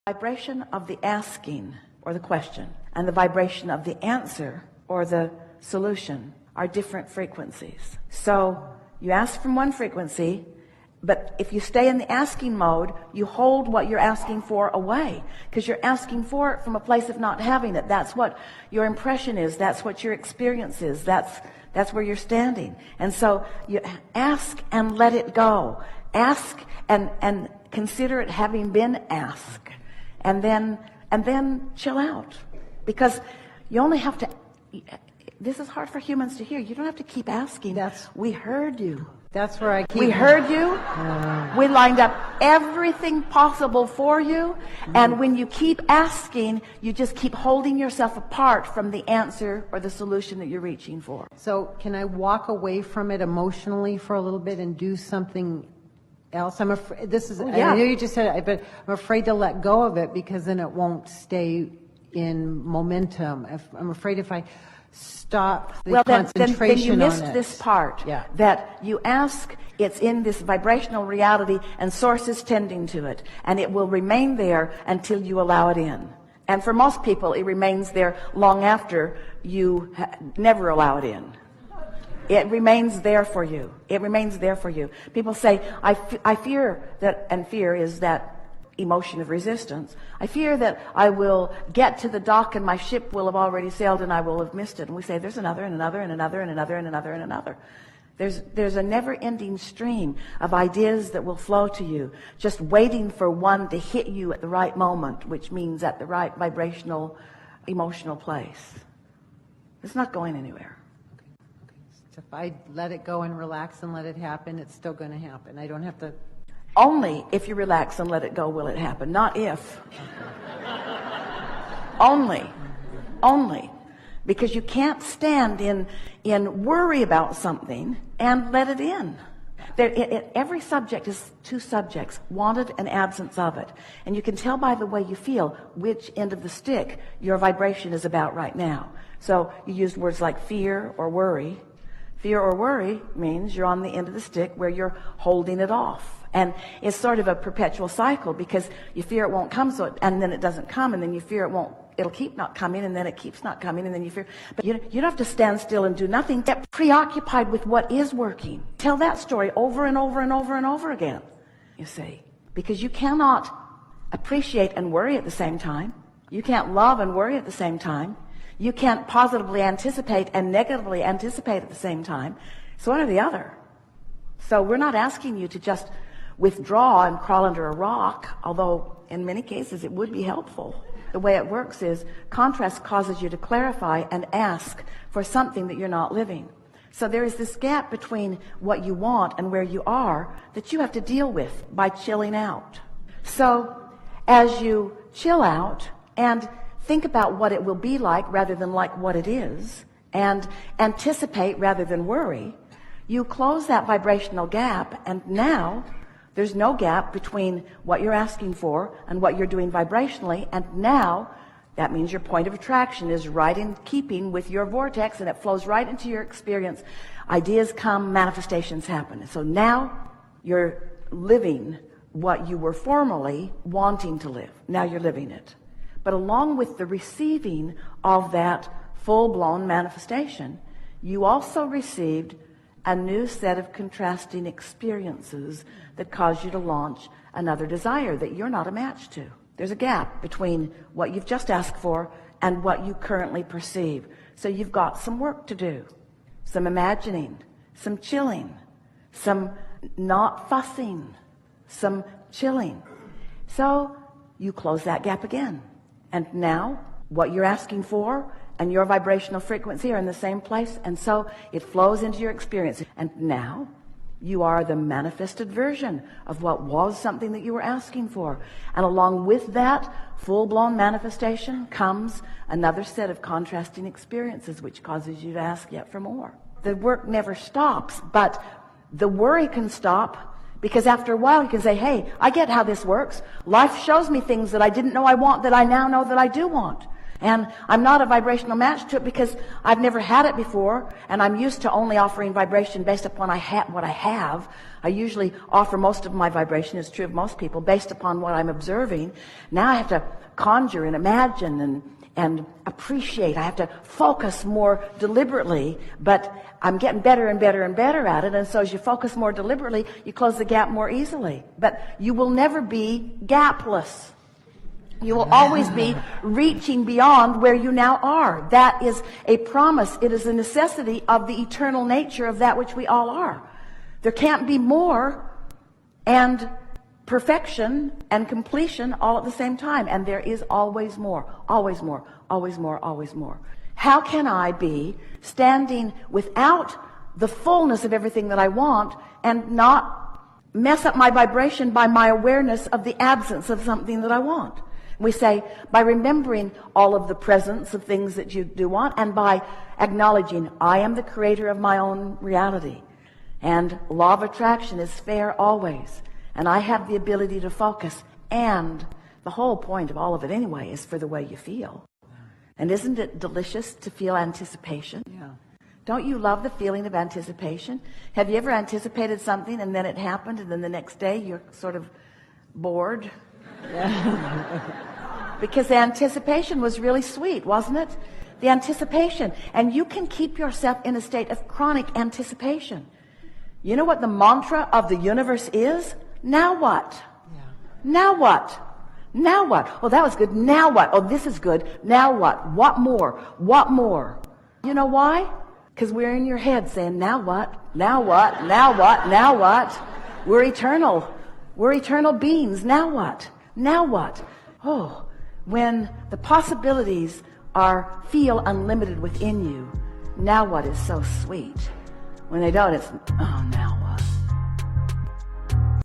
Vibration of the asking or the question and the vibration of the answer or the solution are different frequencies. So you ask from one frequency, but if you stay in the asking mode, you hold what you're asking for away, because you're asking for it from a place of not having it. That's what your impression is. That's what your experience is. That's where you're standing. And so you ask and let it go. Ask and consider it having been asked. And then chill out, because you only have to. This is hard for humans to hear. You don't have to keep asking. We heard you. That's where I keep. We heard you. We lined up everything possible for you. And when you keep asking, you just keep holding yourself apart from the answer or the solution that you're reaching for. So can I walk away from it emotionally for a little bit and do something else? I'm afraid. I know you just said it, but I'm afraid to let go of it, because then it won't stay in momentum. I'm afraid if I stop the concentration then you missed on it. this part. Yeah. That you ask, it's in this vibrational reality, and source is tending to it, and it will remain there until you allow it in. And for most people, it remains there long after you never allow it in. It remains there for you. It remains there for you. People say, I fear that, and fear is that emotion of resistance. I fear that I will get to the dock and my ship will have already sailed and I will have missed it. And we say, there's another and another and another and another and another and another. There's a never-ending stream of ideas that will flow to you, just waiting for one to hit you at the right moment, which means at the right vibrational, emotional place. It's not going anywhere. So if I let it go and relax and let it happen, it's still going to happen. I don't have to. Only if you relax and let it go will it happen, not if. Only. Because you can't stand in worry about something and let it in. Every subject is two subjects, wanted and absence of it. And you can tell by the way you feel which end of the stick your vibration is about right now. So you used words like fear or worry. Fear or worry means you're on the end of the stick where you're holding it off. And it's sort of a perpetual cycle, because you fear it won't come, and then it doesn't come, and then you fear it'll keep not coming, and then it keeps not coming, and then you fear. But you don't have to stand still and do nothing. Get preoccupied with what is working. Tell that story over and over and over and over again, you see. Because you cannot appreciate and worry at the same time. You can't love and worry at the same time. You can't positively anticipate and negatively anticipate at the same time. It's one or the other. So we're not asking you to just withdraw and crawl under a rock, although in many cases it would be helpful. The way it works is contrast causes you to clarify and ask for something that you're not living. So there is this gap between what you want and where you are that you have to deal with by chilling out. So as you chill out and think about what it will be like rather than like what it is, and anticipate rather than worry, you close that vibrational gap, and now there's no gap between what you're asking for and what you're doing vibrationally, and now that means your point of attraction is right in keeping with your vortex, and it flows right into your experience. Ideas come, manifestations happen. And so now you're living what you were formerly wanting to live. Now you're living it. But along with the receiving of that full-blown manifestation, you also received a new set of contrasting experiences that cause you to launch another desire that you're not a match to. There's a gap between what you've just asked for and what you currently perceive. So you've got some work to do, some imagining, some chilling, some not fussing, some chilling. So you close that gap again. And now what you're asking for and your vibrational frequency are in the same place, and so it flows into your experience. And now you are the manifested version of what was something that you were asking for. And along with that full-blown manifestation comes another set of contrasting experiences, which causes you to ask yet for more. The work never stops, but the worry can stop, because after a while you can say, hey, I get how this works. Life shows me things that I didn't know I want that I now know that I do want. And I'm not a vibrational match to it because I've never had it before, and I'm used to only offering vibration based upon what I have. I usually offer most of my vibration, it's true of most people, based upon what I'm observing. Now I have to conjure and imagine and appreciate. I have to focus more deliberately, but I'm getting better and better and better at it. And so as you focus more deliberately, you close the gap more easily. But you will never be gapless. You will always be reaching beyond where you now are. That is a promise. It is a necessity of the eternal nature of that which we all are. There can't be more and perfection and completion all at the same time. And there is always more, always more, always more, always more. How can I be standing without the fullness of everything that I want and not mess up my vibration by my awareness of the absence of something that I want? We say, by remembering all of the presence of things that you do want, and by acknowledging, I am the creator of my own reality. And law of attraction is fair always. And I have the ability to focus. And the whole point of all of it anyway is for the way you feel. And isn't it delicious to feel anticipation? Yeah. Don't you love the feeling of anticipation? Have you ever anticipated something and then it happened, and then the next day you're sort of bored? Because the anticipation was really sweet, wasn't it? The anticipation. And you can keep yourself in a state of chronic anticipation. You know what the mantra of the universe is? Now what? Yeah. Now what? Now what? Oh, that was good. Now what? Oh, this is good. Now what? What more? What more? You know why? Because we're in your head saying, now what? Now what? Now what? Now what? We're eternal. We're eternal beings. Now what? Now what? Oh, when the possibilities feel unlimited within you, now what is so sweet. When they don't, it's, oh, now